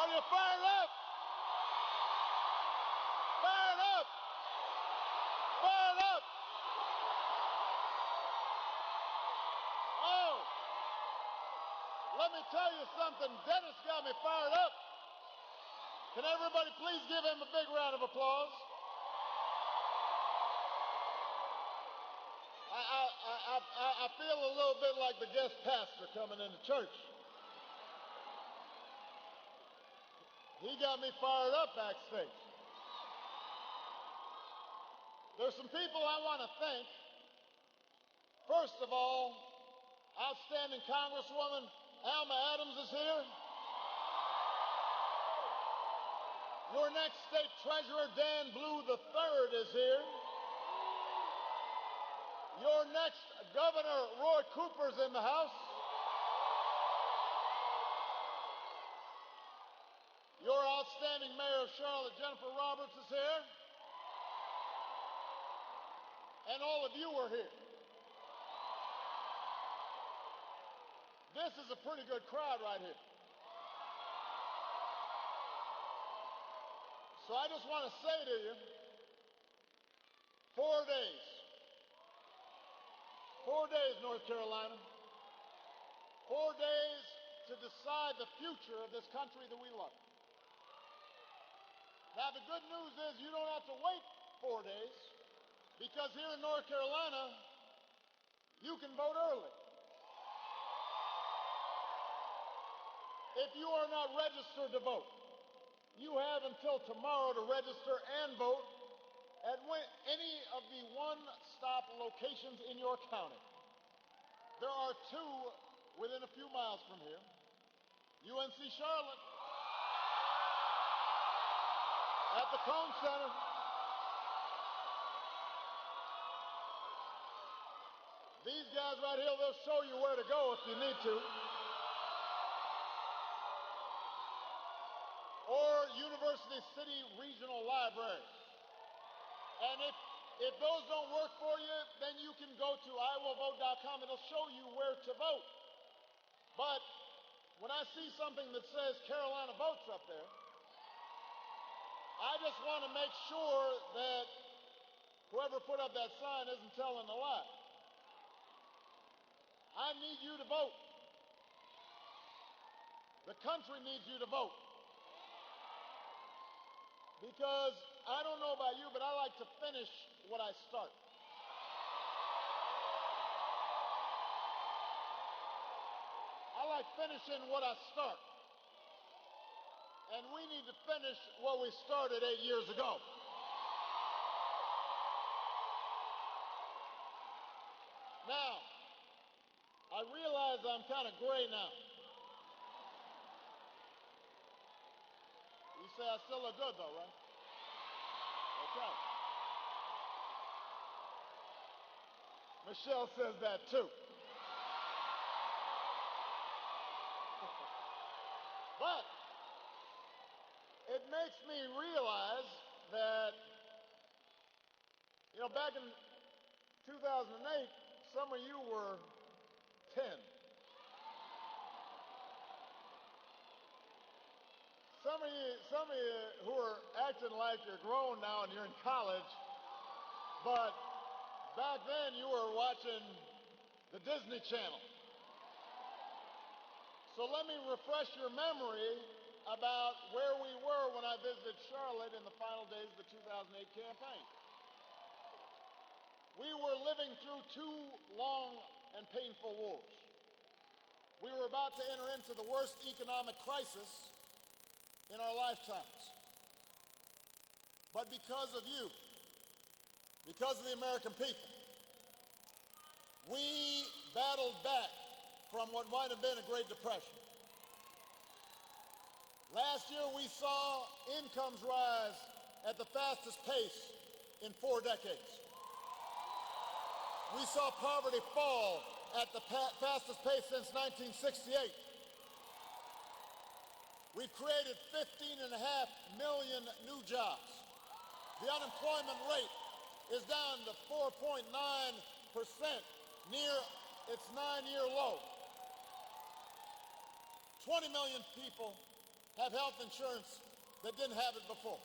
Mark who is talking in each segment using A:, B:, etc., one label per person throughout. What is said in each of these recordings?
A: Are you fired up? Fired up! Fired up! Oh, let me tell you something. Dennis got me fired up. Can everybody please give him a big round of applause? I feel a little bit like the guest pastor coming into church. He got me fired up backstage. There's some people I want to thank. First of all, outstanding Congresswoman Alma Adams is here. Your next state treasurer, Dan Blue III, is here. Your next governor, Roy Cooper's in the house. Your outstanding mayor of Charlotte, Jennifer Roberts, is here. And all of you are here. This is a pretty good crowd right here. So I just want to say to you, 4 days. 4 days, North Carolina. 4 days to decide the future of this country that we love. Now, the good news is you don't have to wait 4 days, because here in North Carolina, you can vote early. If you are not registered to vote, you have until tomorrow to register and vote at any of the one-stop locations in your county. There are 2 within a few miles from here. UNC Charlotte at the Cone Center. These guys right here, they'll show you where to go if you need to. Or University City Regional Libraries. And if those don't work for you, then you can go to iowavote.com. It'll show you where to vote. But when I see something that says Carolina Votes up there, I just want to make sure that whoever put up that sign isn't telling a lie. I need you to vote. The country needs you to vote. Because I don't know about you, but I like to finish what I start. I like finishing what I start. And we need to finish what we started 8 years ago. Now, I realize I'm kind of gray now. You say I still look good, though, right? Okay. Michelle says that, too. But it makes me realize that, back in 2008, some of you were 10. Some of you who are acting like you're grown now and you're in college, but back then you were watching the Disney Channel. So let me refresh your memory about where we were when I visited Charlotte in the final days of the 2008 campaign. We were living through 2 long and painful wars. We were about to enter into the worst economic crisis in our lifetimes. But because of you, because of the American people, we battled back from what might have been a Great Depression. Last year we saw incomes rise at the fastest pace in 4 decades. We saw poverty fall at the fastest pace since 1968. We've created 15.5 million new jobs. The unemployment rate is down to 4.9%, near its 9-year low. 20 million people have health insurance that didn't have it before.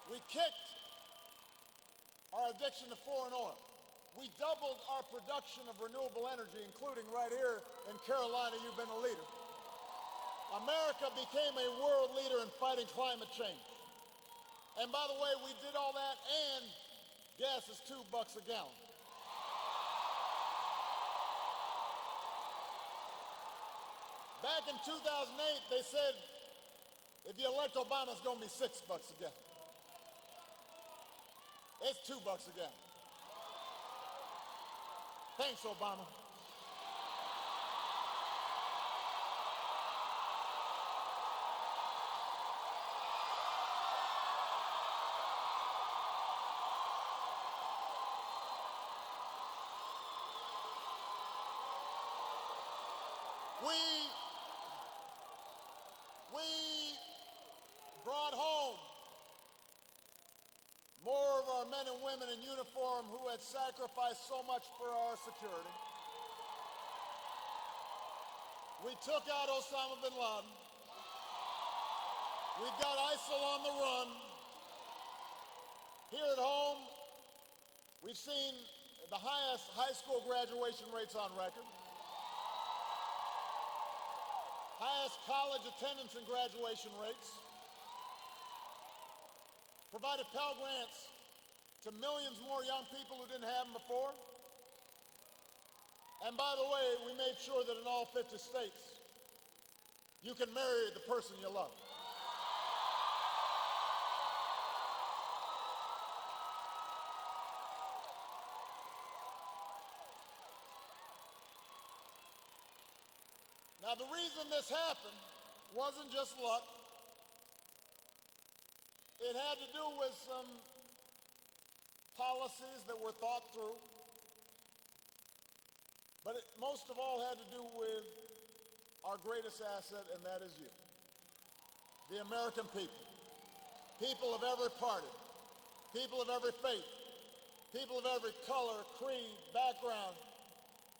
A: We kicked our addiction to foreign oil. We doubled our production of renewable energy, including right here in Carolina. You've been a leader. America became a world leader in fighting climate change. And by the way, we did all that, and gas is $2 a gallon. Back in 2008, they said, if you elect Obama, it's going to be $6 a gallon. It's $2 a gallon. Thanks, Obama. We brought home more of our men and women in uniform who had sacrificed so much for our security. We took out Osama bin Laden. We've got ISIL on the run. Here at home, we've seen the highest high school graduation rates on record, highest college attendance and graduation rates, provided Pell Grants to millions more young people who didn't have them before. And by the way, we made sure that in all 50 states, you can marry the person you love. Now, the reason this happened wasn't just luck. It had to do with some policies that were thought through. But it most of all had to do with our greatest asset, and that is you, the American people. People of every party, people of every faith, people of every color, creed, background,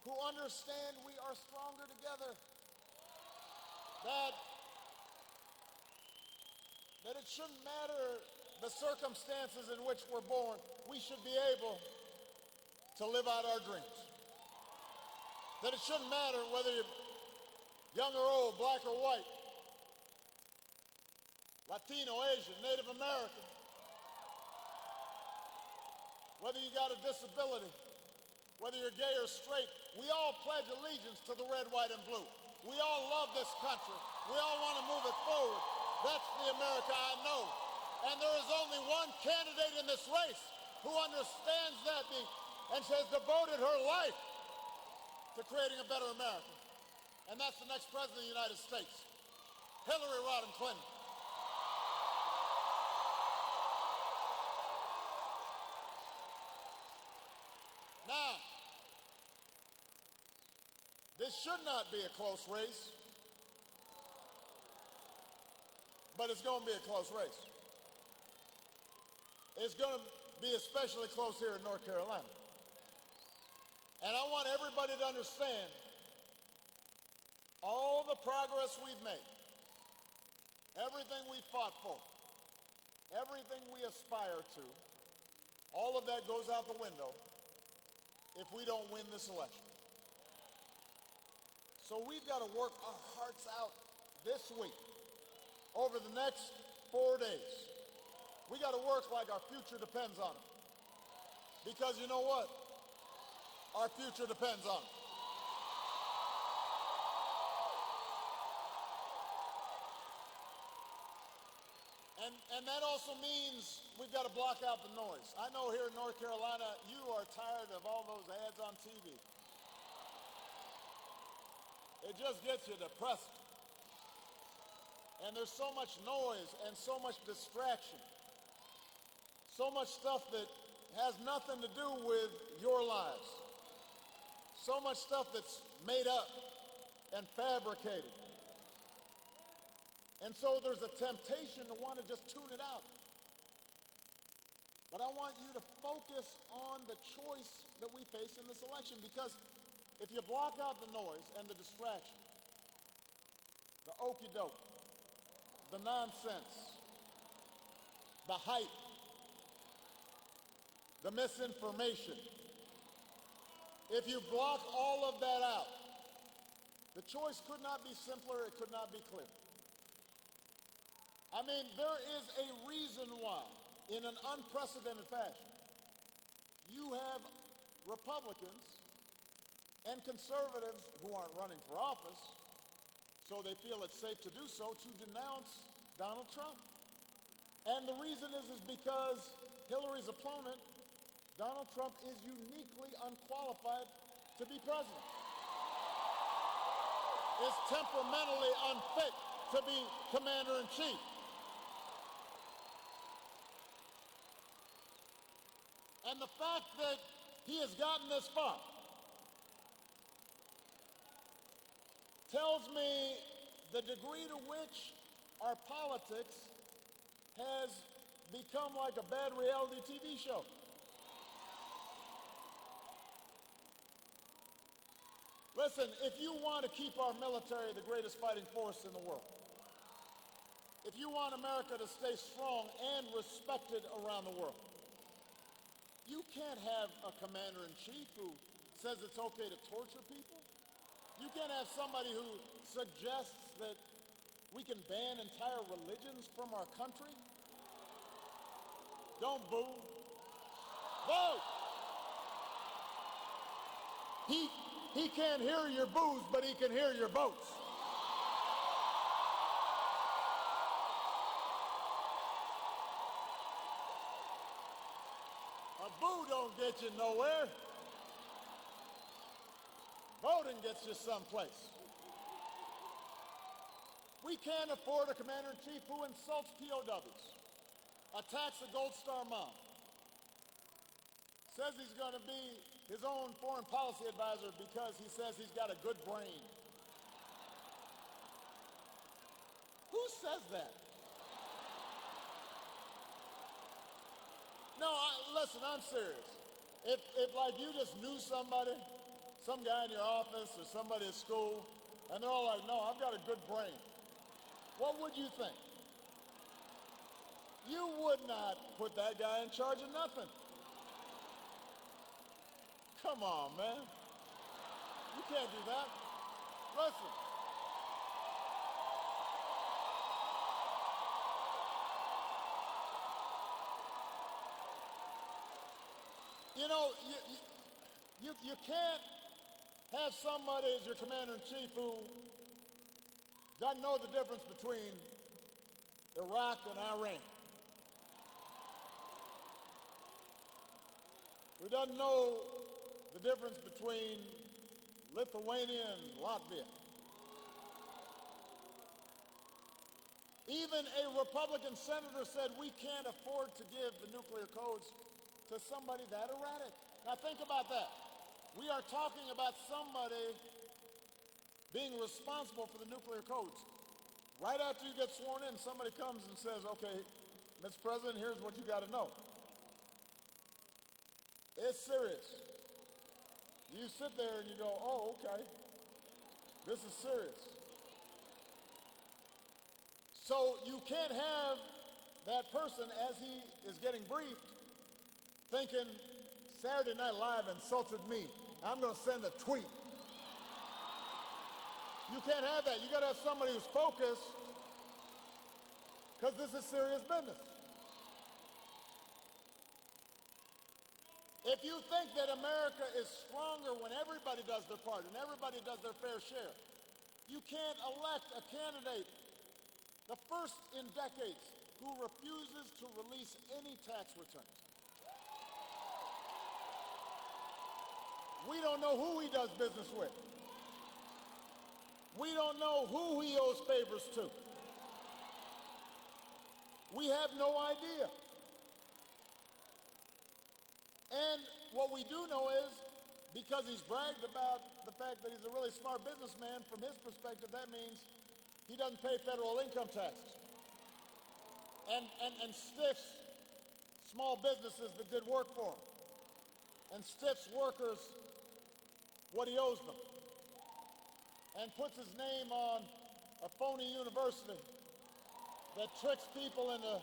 A: who understand we are stronger together. That it shouldn't matter the circumstances in which we're born. We should be able to live out our dreams. That it shouldn't matter whether you're young or old, black or white, Latino, Asian, Native American, whether you got a disability, whether you're gay or straight, we all pledge allegiance to the red, white, and blue. We all love this country. We all want to move it forward. That's the America I know. And there is only one candidate in this race who understands that and has devoted her life to creating a better America. And that's the next president of the United States, Hillary Rodham Clinton. Now, this should not be a close race, but it's going to be a close race. It's going to be especially close here in North Carolina. And I want everybody to understand all the progress we've made, everything we fought for, everything we aspire to, all of that goes out the window if we don't win this election. So we've got to work our hearts out this week, over the next 4 days. We got to work like our future depends on it. Because you know what? Our future depends on it. And that also means we've got to block out the noise. I know here in North Carolina, you are tired of all those ads on TV. It just gets you depressed. And there's so much noise and so much distraction. So much stuff that has nothing to do with your lives. So much stuff that's made up and fabricated. And so there's a temptation to want to just tune it out. But I want you to focus on the choice that we face in this election, because if you block out the noise and the distraction, the okey-doke, the nonsense, the hype, the misinformation. If you block all of that out, the choice could not be simpler, it could not be clearer. I mean, there is a reason why, in an unprecedented fashion, you have Republicans and conservatives who aren't running for office, so they feel it's safe to do so, to denounce Donald Trump. And the reason is because Hillary's opponent, Donald Trump, is uniquely unqualified to be president. Is temperamentally unfit to be commander-in-chief. And the fact that he has gotten this far tells me the degree to which our politics has become like a bad reality TV show. Listen, if you want to keep our military the greatest fighting force in the world, if you want America to stay strong and respected around the world, you can't have a commander-in-chief who says it's okay to torture people. You can't have somebody who suggests that we can ban entire religions from our country. Don't boo. Vote! He can't hear your boos, but he can hear your votes. A boo don't get you nowhere. Voting gets you someplace. We can't afford a commander-in-chief who insults POWs, attacks the Gold Star Mom, says he's going to be his own foreign policy advisor because he says he's got a good brain. Who says that? No, listen, I'm serious. If like you just knew somebody, some guy in your office or somebody at school, and they're all like, no, I've got a good brain, what would you think? You would not put that guy in charge of nothing. Come on, man. You can't do that. Listen. You know, you can't have somebody as your commander-in-chief who doesn't know the difference between Iraq and Iran, who doesn't know the difference between Lithuania and Latvia. Even a Republican senator said we can't afford to give the nuclear codes to somebody that erratic. Now think about that. We are talking about somebody being responsible for the nuclear codes. Right after you get sworn in, somebody comes and says, okay, Mr. President, here's what you got to know. It's serious. You sit there and you go, oh, okay, this is serious. So you can't have that person, as he is getting briefed, thinking Saturday Night Live insulted me. I'm going to send a tweet. You can't have that. You got to have somebody who's focused, because this is serious business. If you think that America is stronger when everybody does their part and everybody does their fair share, you can't elect a candidate, the first in decades, who refuses to release any tax returns. We don't know who he does business with. We don't know who he owes favors to. We have no idea. And what we do know is, because he's bragged about the fact that he's a really smart businessman, from his perspective, that means he doesn't pay federal income taxes. And stiffs small businesses that did work for him. And stiffs workers what he owes them. And puts his name on a phony university that tricks people into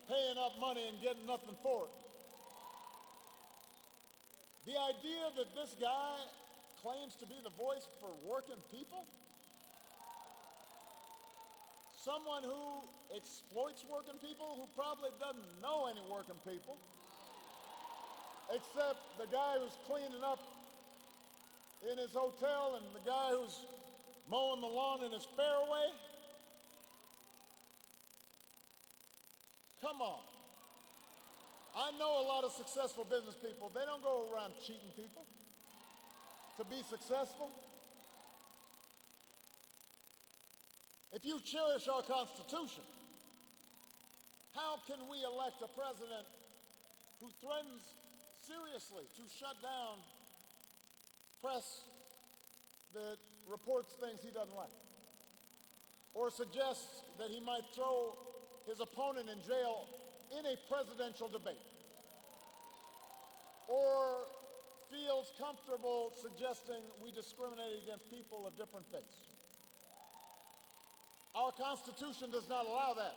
A: paying up money and getting nothing for it. The idea that this guy claims to be the voice for working people, someone who exploits working people, who probably doesn't know any working people, except the guy who's cleaning up in his hotel and the guy who's mowing the lawn in his fairway. Come on. I know a lot of successful business people. They don't go around cheating people to be successful. If you cherish our Constitution, how can we elect a president who threatens seriously to shut down press that reports things he doesn't like, or suggests that he might throw his opponent in jail in a presidential debate, or feels comfortable suggesting we discriminate against people of different faiths? Our Constitution does not allow that.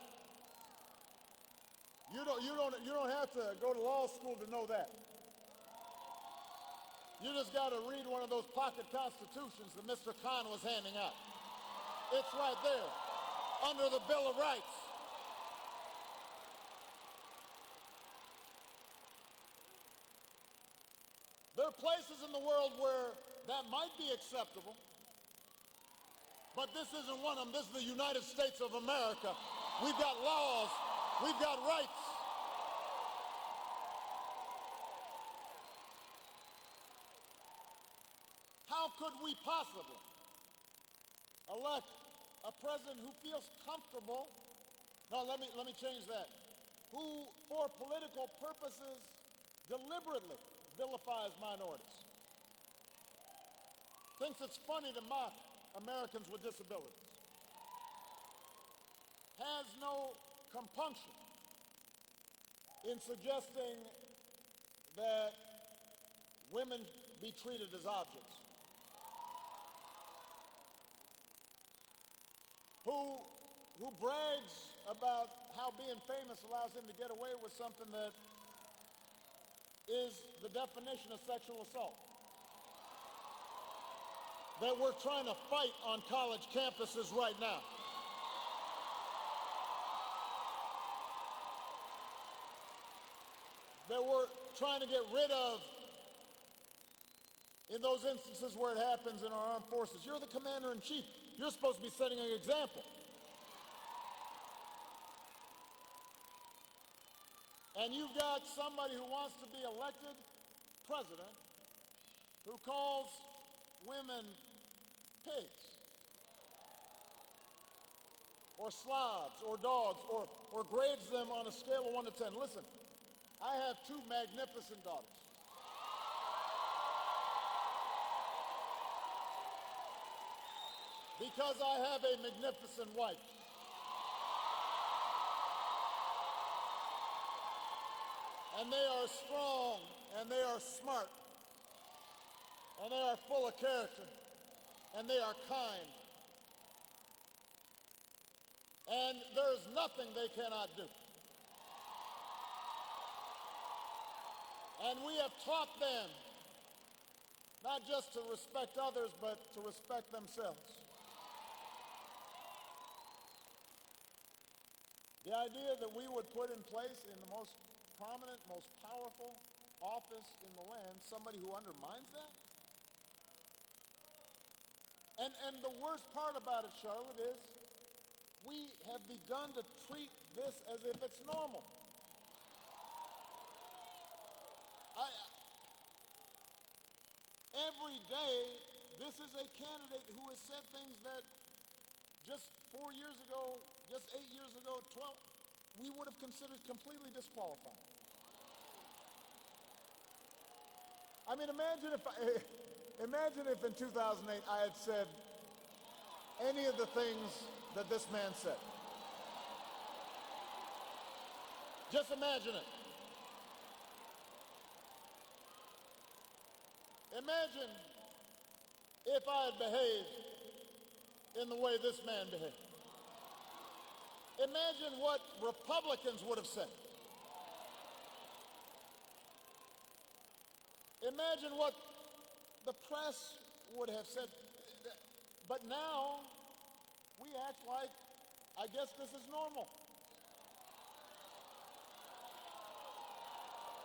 A: You don't have to go to law school to know that. You just got to read one of those pocket constitutions that Mr. Khan was handing out. It's right there, under the Bill of Rights. There are places in the world where that might be acceptable, but this isn't one of them. This is the United States of America. We've got laws. We've got rights. How could we possibly elect a president who feels comfortable, no, let me change that, who for political purposes deliberately vilifies minorities, thinks it's funny to mock Americans with disabilities, has no compunction in suggesting that women be treated as objects, who brags about how being famous allows him to get away with something that is the definition of sexual assault, that we're trying to fight on college campuses right now. That we're trying to get rid of in those instances where it happens in our armed forces. You're the commander-in-chief. You're supposed to be setting an example. And you've got somebody who wants to be elected president who calls women pigs, or slobs, or dogs, or grades them on a scale of 1 to 10. Listen, I have two magnificent daughters. Because I have a magnificent wife. And they are strong, and they are smart, and they are full of character, and they are kind. And there's nothing they cannot do. And we have taught them not just to respect others, but to respect themselves. The idea that we would put in place in the most prominent, most powerful office in the land somebody who undermines that? And the worst part about it, Charlotte, is we have begun to treat this as if it's normal. Every day, this is a candidate who has said things that just 4 years ago, just 8 years ago, 12, we would have considered completely disqualified. I mean, imagine if in 2008 I had said any of the things that this man said. Just imagine it. Imagine if I had behaved in the way this man behaved. Imagine what Republicans would have said. Imagine what the press would have said. But now we act like, I guess this is normal.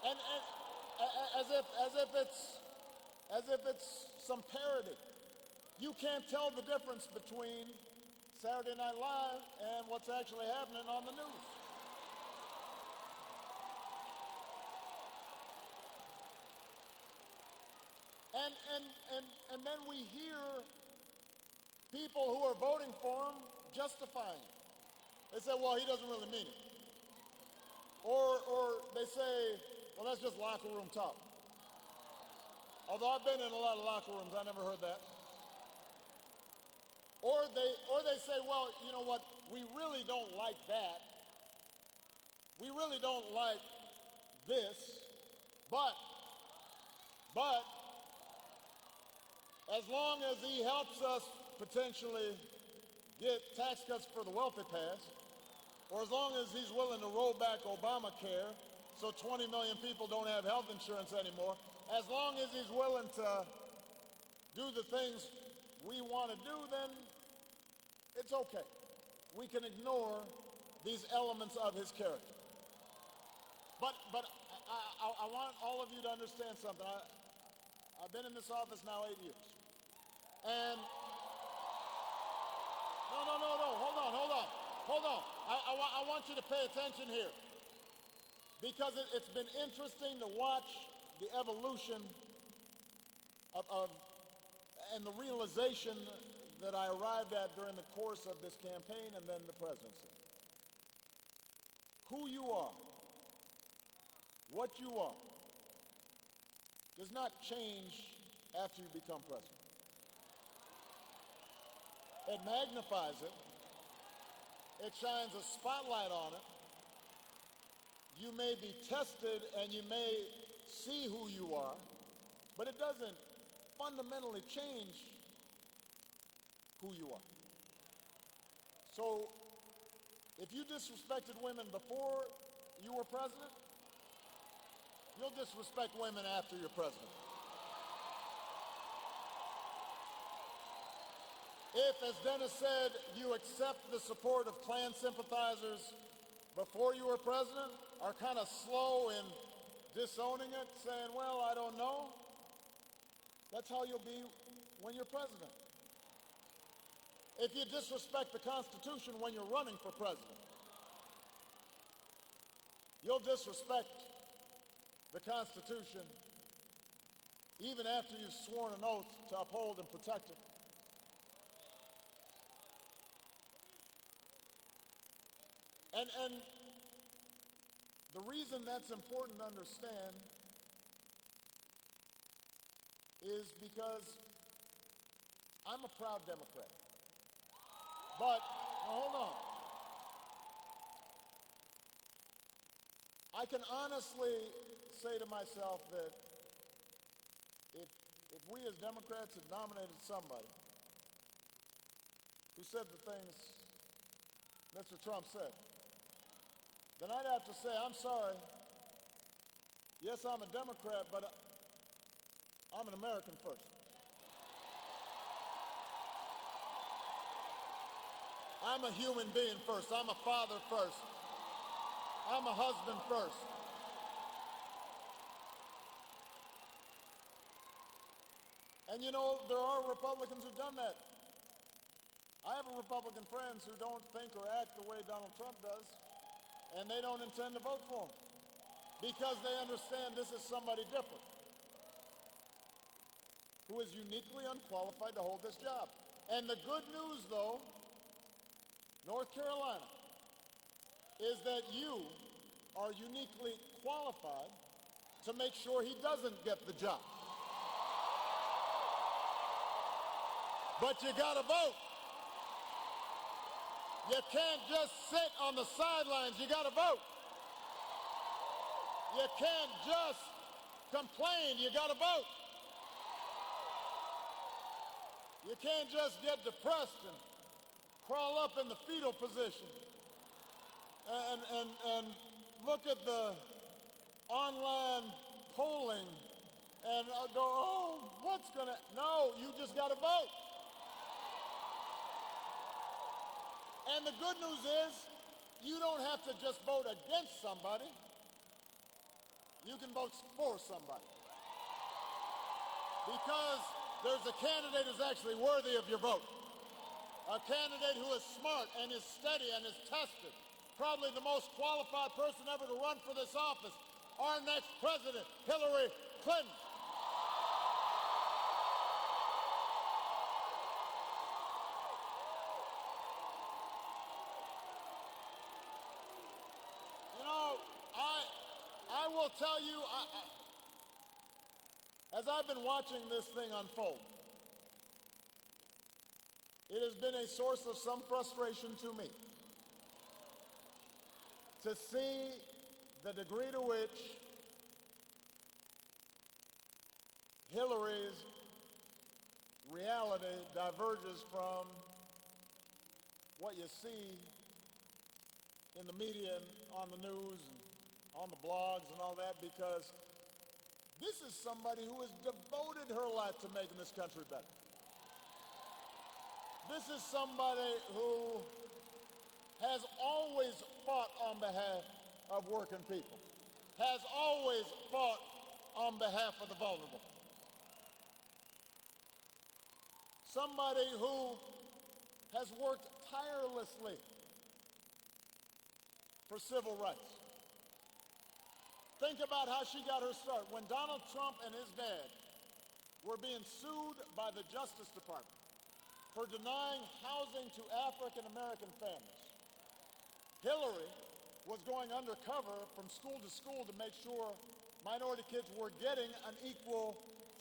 A: And as if it's some parody. You can't tell the difference between Saturday Night Live and what's actually happening on the news. And then we hear people who are voting for him justifying it. They say, well, he doesn't really mean it. Or they say, well, that's just locker room talk. Although I've been in a lot of locker rooms, I never heard that. Or they say, well, you know what, we really don't like that. We really don't like this, but as long as he helps us potentially get tax cuts for the wealthy passed, or as long as he's willing to roll back Obamacare so 20 million people don't have health insurance anymore, as long as he's willing to do the things we want to do, then it's okay. We can ignore these elements of his character. But I want all of you to understand something. I've been in this office now 8 years. And no, hold on. I want you to pay attention here. Because it's been interesting to watch the evolution of and the realization that I arrived at during the course of this campaign and then the presidency. Who you are, what you are, does not change after you become president. It magnifies it. It shines a spotlight on it. You may be tested and you may see who you are, but it doesn't fundamentally change who you are. So, if you disrespected women before you were president, you'll disrespect women after you're president. If, as Dennis said, you accept the support of Klan sympathizers before you were president, are kind of slow in disowning it, saying, well, I don't know, that's how you'll be when you're president. If you disrespect the Constitution when you're running for president, you'll disrespect the Constitution even after you've sworn an oath to uphold and protect it. And the reason that's important to understand is because I'm a proud Democrat. But, now hold on. I can honestly say to myself that if we as Democrats had nominated somebody who said the things Mr. Trump said, then I'd have to say, I'm sorry. Yes, I'm a Democrat, but I'm an American first. I'm a human being first. I'm a father first. I'm a husband first. And you know, there are Republicans who've done that. I have Republican friends who don't think or act the way Donald Trump does, and they don't intend to vote for him because they understand this is somebody different who is uniquely unqualified to hold this job. And the good news, though, North Carolina, is that you are uniquely qualified to make sure he doesn't get the job. But you gotta vote. You can't just sit on the sidelines, you gotta vote. You can't just complain, you gotta vote. You can't just get depressed and crawl up in the fetal position and look at the online polling and go, oh, what's gonna, no, you just gotta vote. And the good news is, you don't have to just vote against somebody. You can vote for somebody. Because there's a candidate who's actually worthy of your vote. A candidate who is smart and is steady and is tested. Probably the most qualified person ever to run for this office. Our next president, Hillary Clinton. You know, I will tell you, as I've been watching this thing unfold, it has been a source of some frustration to me to see the degree to which Hillary's reality diverges from what you see in the media and on the news and on the blogs and all that, because this is somebody who has devoted her life to making this country better. This is somebody who has always fought on behalf of working people, has always fought on behalf of the vulnerable. Somebody who has worked tirelessly for civil rights. Think about how she got her start. When Donald Trump and his dad were being sued by the Justice Department for denying housing to African American families, Hillary was going undercover from school to school to make sure minority kids were getting an equal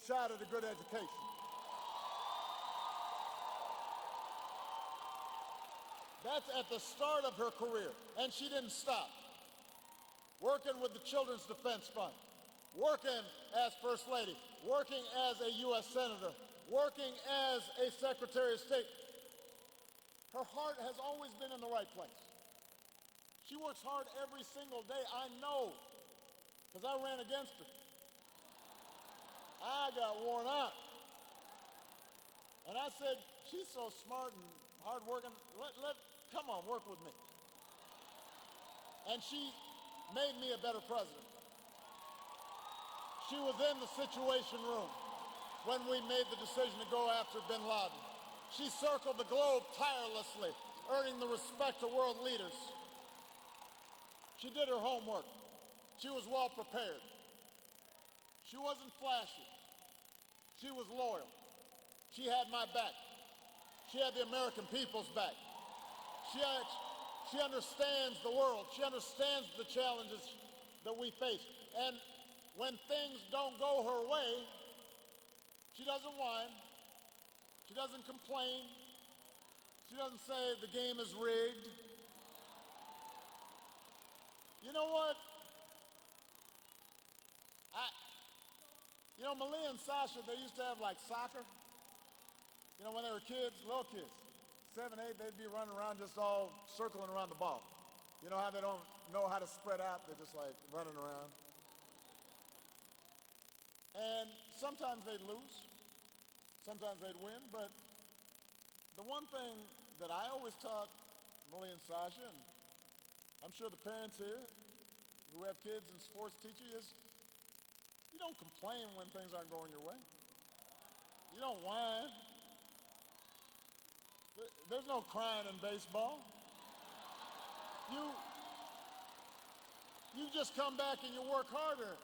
A: shot at a good education. That's at the start of her career, and she didn't stop. Working with the Children's Defense Fund, working as First Lady, working as a U.S. Senator, working as a Secretary of State. Her heart has always been in the right place. She works hard every single day, I know, because I ran against her. I got worn out. And I said, she's so smart and hardworking, come on, work with me. And she made me a better president. She was in the Situation Room when we made the decision to go after bin Laden. She circled the globe tirelessly, earning the respect of world leaders. She did her homework. She was well prepared. She wasn't flashy. She was loyal. She had my back. She had the American people's back. She understands the world. She understands the challenges that we face. And when things don't go her way, she doesn't whine. She doesn't complain. She doesn't say the game is rigged. You know what? Malia and Sasha, they used to have like soccer. When they were kids, little kids, 7, 8, they'd be running around just all circling around the ball. You know how they don't know how to spread out? They're just like running around. And sometimes they'd lose. Sometimes they'd win. But the one thing that I always taught Malia and Sasha, and I'm sure the parents here who have kids in sports teach you, is you don't complain when things aren't going your way. You don't whine. There's no crying in baseball. You just come back and you work harder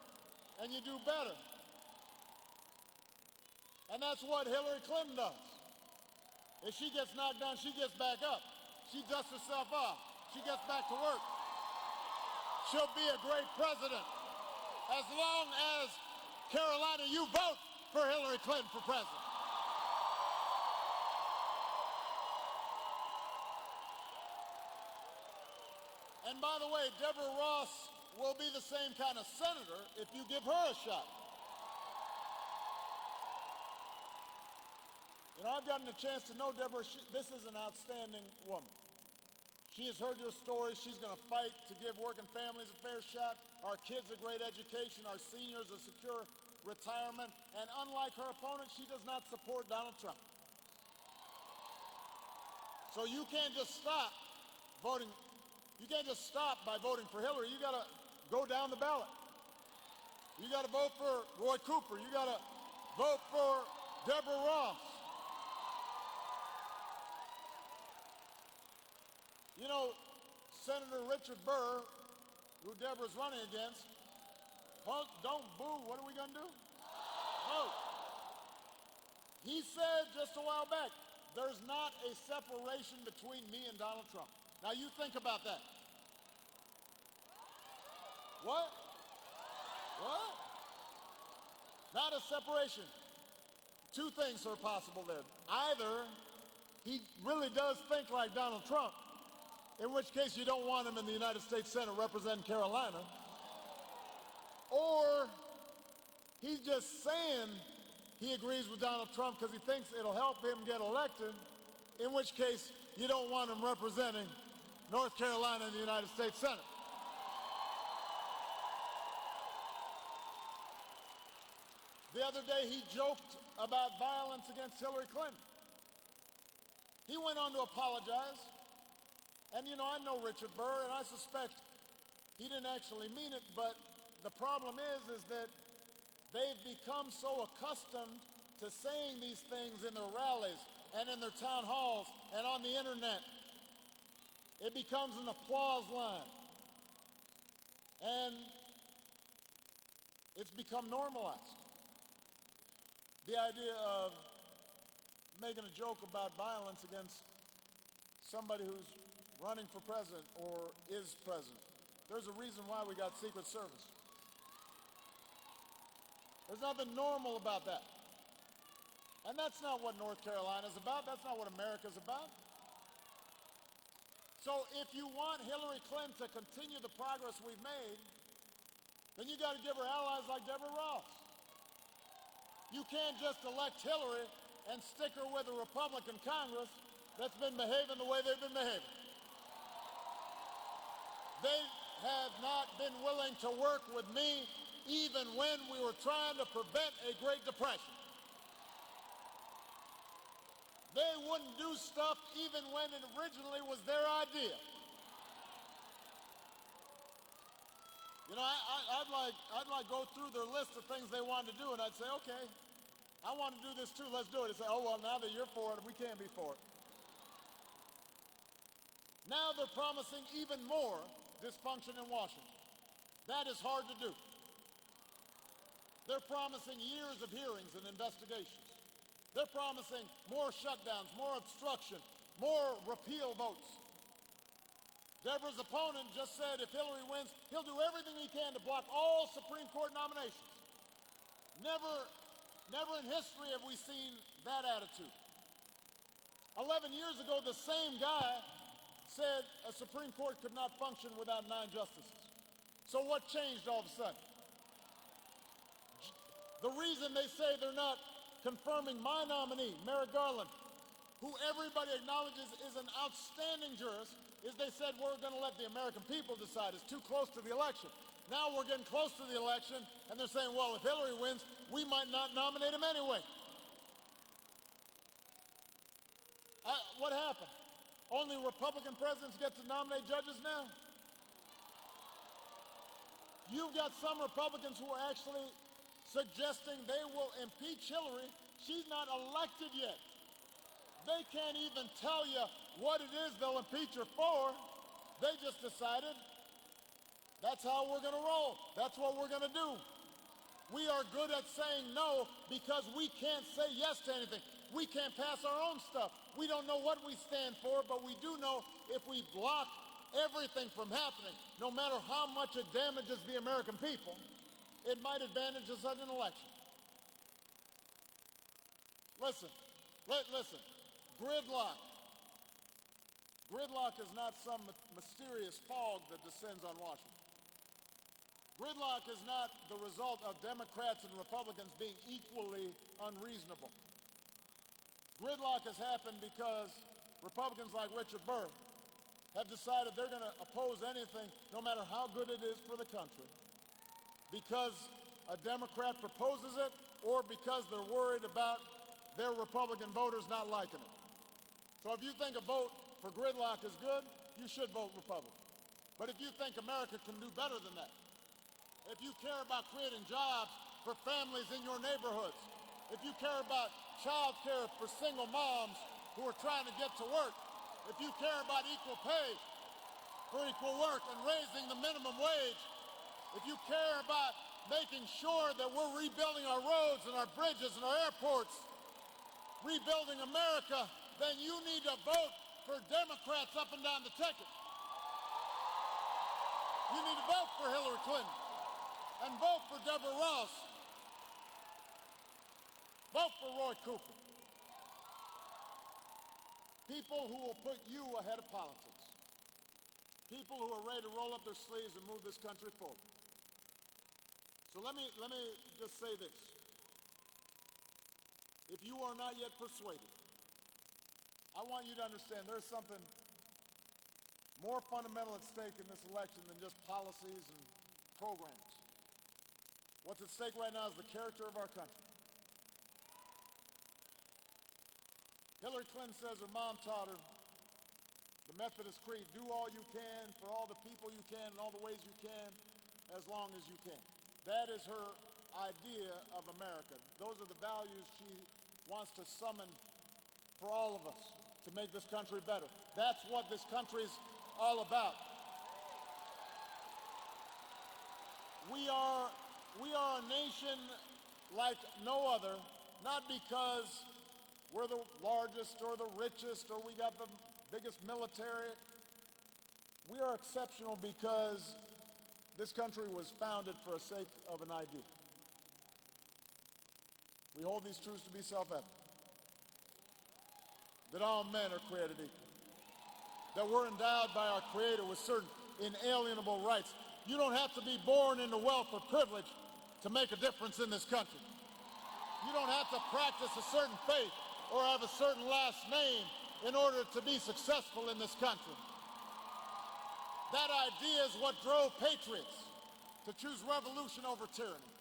A: and you do better. And that's what Hillary Clinton does. If she gets knocked down, she gets back up. She dusts herself off. She gets back to work. She'll be a great president as long as, Carolina, you vote for Hillary Clinton for president. And by the way, Deborah Ross will be the same kind of senator if you give her a shot. I've gotten a chance to know Deborah. This is an outstanding woman. She has heard your stories. She's going to fight to give working families a fair shot, our kids a great education, our seniors a secure retirement. And unlike her opponent, she does not support Donald Trump. So you can't just stop voting. You can't just stop by voting for Hillary. You got to go down the ballot. You got to vote for Roy Cooper. You got to vote for Deborah Ross. You know, Senator Richard Burr, who Deborah's running against, don't boo. What are we going to do? Vote. He said just a while back, there's not a separation between me and Donald Trump. Now you think about that. What? What? Not a separation. Two things are possible there. Either he really does think like Donald Trump, in which case you don't want him in the United States Senate representing Carolina, or he's just saying he agrees with Donald Trump because he thinks it'll help him get elected, in which case you don't want him representing North Carolina in the United States Senate. The other day he joked about violence against Hillary Clinton. He went on to apologize. And you know, I know Richard Burr, and I suspect he didn't actually mean it, but the problem is that they've become so accustomed to saying these things in their rallies and in their town halls and on the internet. It becomes an applause line. And it's become normalized. The idea of making a joke about violence against somebody who's running for president or is president. There's a reason why we got Secret Service. There's nothing normal about that. And that's not what North Carolina's about. That's not what America's about. So if you want Hillary Clinton to continue the progress we've made, then you got to give her allies like Deborah Ross. You can't just elect Hillary and stick her with a Republican Congress that's been behaving the way they've been behaving. They have not been willing to work with me even when we were trying to prevent a Great Depression. They wouldn't do stuff even when it originally was their idea. You know, I'd like go through their list of things they wanted to do, and I'd say, okay, I want to do this too, let's do it. They'd say, oh, well, now that you're for it, we can't be for it. Now they're promising even more dysfunction in Washington. That is hard to do. They're promising years of hearings and investigations. They're promising more shutdowns, more obstruction, more repeal votes. Deborah's opponent just said if Hillary wins, he'll do everything he can to block all Supreme Court nominations. Never in history have we seen that attitude. 11 years ago, the same guy said a Supreme Court could not function without 9 justices. So what changed all of a sudden? The reason they say they're not confirming my nominee, Merrick Garland, who everybody acknowledges is an outstanding jurist, is they said we're going to let the American people decide. It's too close to the election. Now we're getting close to the election, and they're saying, well, if Hillary wins, we might not nominate him anyway. What happened? Only Republican presidents get to nominate judges now? You've got some Republicans who are actually suggesting they will impeach Hillary. She's not elected yet. They can't even tell you what it is they'll impeach her for. They just decided that's how we're going to roll. That's what we're going to do. We are good at saying no because we can't say yes to anything. We can't pass our own stuff. We don't know what we stand for, but we do know if we block everything from happening, no matter how much it damages the American people, it might advantage us in an election. Listen. Gridlock. Gridlock is not some mysterious fog that descends on Washington. Gridlock is not the result of Democrats and Republicans being equally unreasonable. Gridlock has happened because Republicans like Richard Burr have decided they're going to oppose anything, no matter how good it is for the country, because a Democrat proposes it or because they're worried about their Republican voters not liking it. So if you think a vote for gridlock is good, you should vote Republican. But if you think America can do better than that, if you care about creating jobs for families in your neighborhoods, if you care about child care for single moms who are trying to get to work, if you care about equal pay for equal work and raising the minimum wage, if you care about making sure that we're rebuilding our roads and our bridges and our airports, rebuilding America, then you need to vote for Democrats up and down the ticket. You need to vote for Hillary Clinton and vote for Deborah Ross. Vote for Roy Cooper. People who will put you ahead of politics. People who are ready to roll up their sleeves and move this country forward. So let me just say this. If you are not yet persuaded, I want you to understand there's something more fundamental at stake in this election than just policies and programs. What's at stake right now is the character of our country. Hillary Clinton says her mom taught her the Methodist Creed, do all you can for all the people you can in all the ways you can as long as you can. That is her idea of America. Those are the values she wants to summon for all of us to make this country better. That's what this country's all about. We are a nation like no other, not because we're the largest or the richest or we got the biggest military. We are exceptional because this country was founded for the sake of an idea. We hold these truths to be self-evident. That all men are created equal. That we're endowed by our Creator with certain inalienable rights. You don't have to be born into wealth or privilege to make a difference in this country. You don't have to practice a certain faith or have a certain last name in order to be successful in this country. That idea is what drove patriots to choose revolution over tyranny.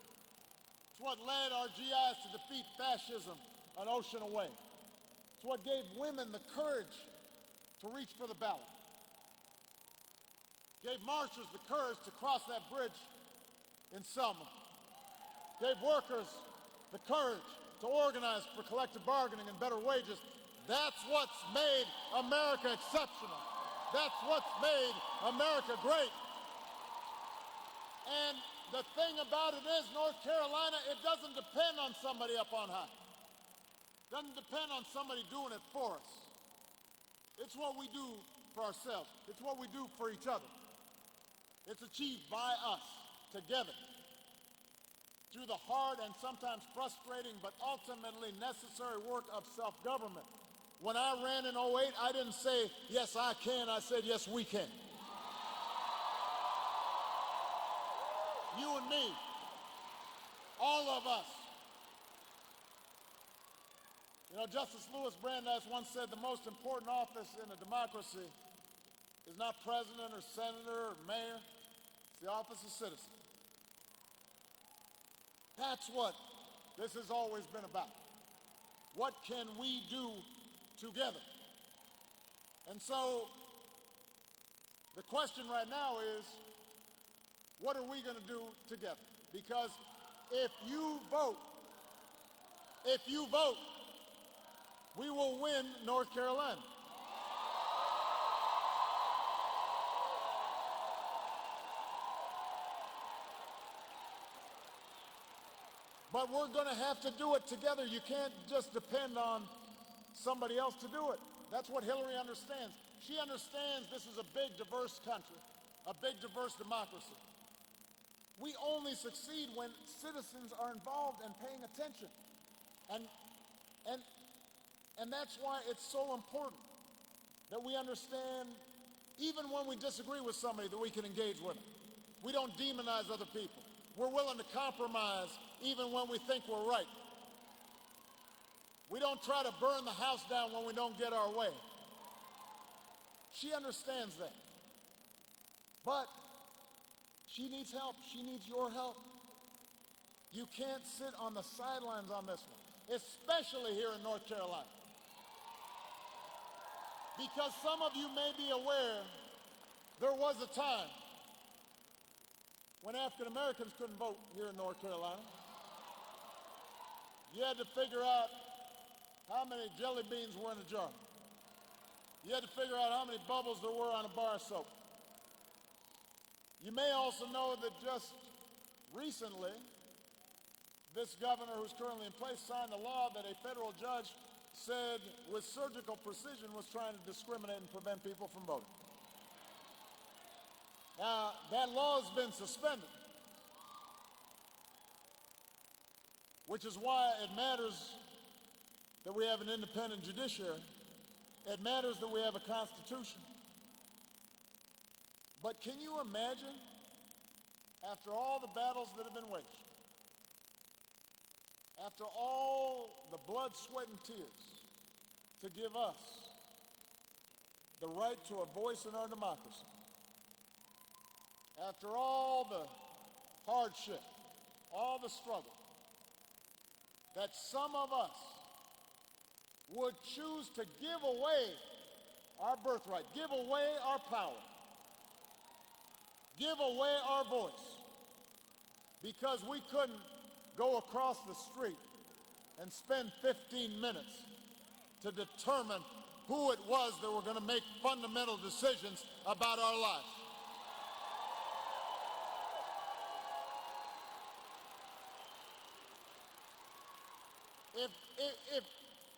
A: It's what led our GIs to defeat fascism an ocean away. It's what gave women the courage to reach for the ballot. Gave marchers the courage to cross that bridge in Selma. Gave workers the courage to organize for collective bargaining and better wages. That's what's made America exceptional. That's what's made America great. And the thing about it is, North Carolina, it doesn't depend on somebody up on high. It doesn't depend on somebody doing it for us. It's what we do for ourselves. It's what we do for each other. It's achieved by us, together, through the hard and sometimes frustrating but ultimately necessary work of self-government. When I ran in 08, I didn't say, yes, I can. I said, yes, we can. You and me, all of us. You know, Justice Louis Brandeis once said the most important office in a democracy is not president or senator or mayor. It's the office of citizen. That's what this has always been about. What can we do together? And so the question right now is, what are we going to do together? Because if you vote, we will win North Carolina. But we're going to have to do it together. You can't just depend on somebody else to do it. That's what Hillary understands. She understands this is a big, diverse country, a big, diverse democracy. We only succeed when citizens are involved and paying attention. And that's why it's so important that we understand, even when we disagree with somebody, that we can engage with them. We don't demonize other people. We're willing to compromise even when we think we're right. We don't try to burn the house down when we don't get our way. She understands that. But she needs help. She needs your help. You can't sit on the sidelines on this one, especially here in North Carolina. Because some of you may be aware there was a time when African Americans couldn't vote here in North Carolina. You had to figure out how many jelly beans were in a jar. You had to figure out how many bubbles there were on a bar of soap. You may also know that just recently, this governor who's currently in place signed a law that a federal judge said with surgical precision was trying to discriminate and prevent people from voting. Now, that law has been suspended, which is why it matters that we have an independent judiciary. It matters that we have a constitution. But can you imagine, after all the battles that have been waged, after all the blood, sweat, and tears to give us the right to a voice in our democracy, after all the hardship, all the struggle, that some of us would choose to give away our birthright, give away our power, give away our voice, because we couldn't go across the street and spend 15 minutes to determine who it was that were going to make fundamental decisions about our lives.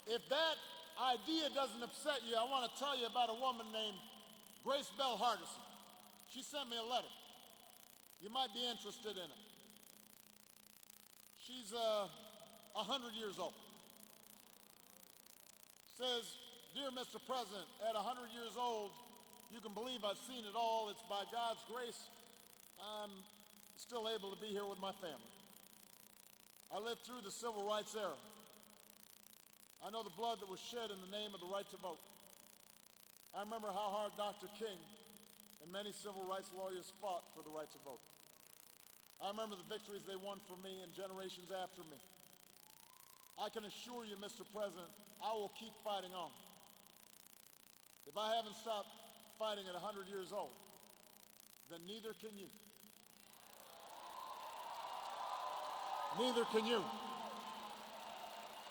A: If that idea doesn't upset you, I want to tell you about a woman named Grace Bell Hardison. She sent me a letter. You might be interested in it. She's 100 years old. Says, "Dear Mr. President, at 100 years old, you can believe I've seen it all. It's by God's grace I'm still able to be here with my family. I lived through the civil rights era. I know the blood that was shed in the name of the right to vote. I remember how hard Dr. King and many civil rights lawyers fought for the right to vote. I remember the victories they won for me and generations after me. I can assure you, Mr. President, I will keep fighting on. If I haven't stopped fighting at 100 years old, then neither can you. Neither can you."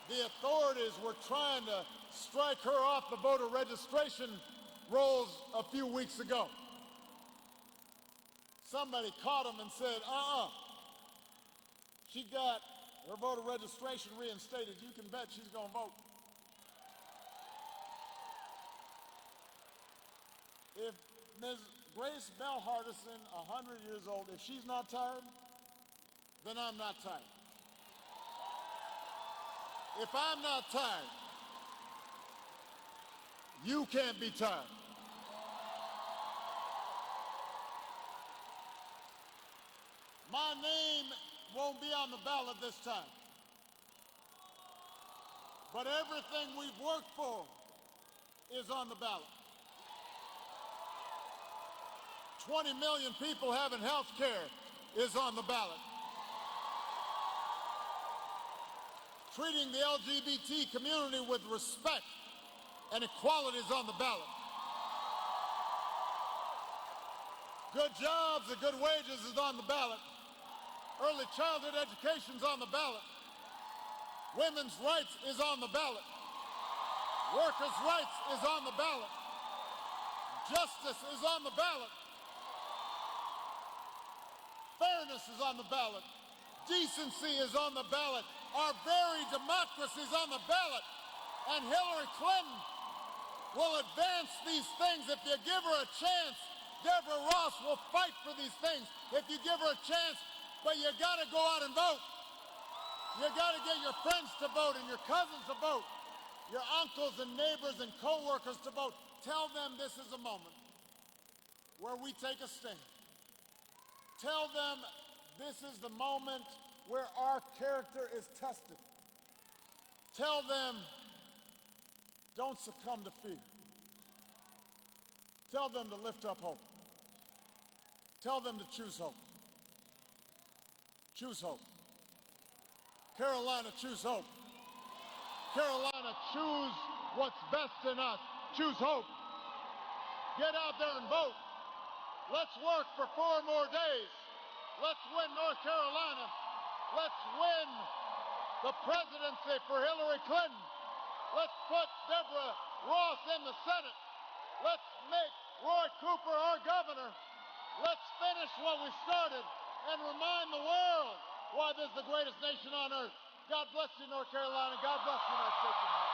A: The authorities were trying to strike her off the voter registration rolls a few weeks ago. Somebody caught them and said, she got her voter registration reinstated. You can bet she's going to vote. If Ms. Grace Bell Hardison, 100 years old, if she's not tired, then I'm not tired. If I'm not tired, you can't be tired. My name won't be on the ballot this time. But everything we've worked for is on the ballot. 20 million people having health care is on the ballot. Treating the LGBT community with respect and equality is on the ballot. Good jobs and good wages is on the ballot. Early childhood education is on the ballot. Women's rights is on the ballot. Workers' rights is on the ballot. Justice is on the ballot. Fairness is on the ballot. Decency is on the ballot. Our very democracy is on the ballot. And Hillary Clinton will advance these things if you give her a chance. Deborah Ross will fight for these things if you give her a chance, but you got to go out and vote. You got to get your friends to vote and your cousins to vote, your uncles and neighbors and co-workers to vote. Tell them this is a moment where we take a stand. Tell them this is the moment where our character is tested. Tell them, don't succumb to fear. Tell them to lift up hope. Tell them to choose hope. Choose hope. Carolina, choose hope. Carolina, choose what's best in us. Choose hope. Get out there and vote. Let's work for 4 more days. Let's win North Carolina. Let's win the presidency for Hillary Clinton. Let's put Deborah Ross in the Senate. Let's make Roy Cooper our governor. Let's finish what we started and remind the world why this is the greatest nation on earth. God bless you, North Carolina. God bless the United States of America.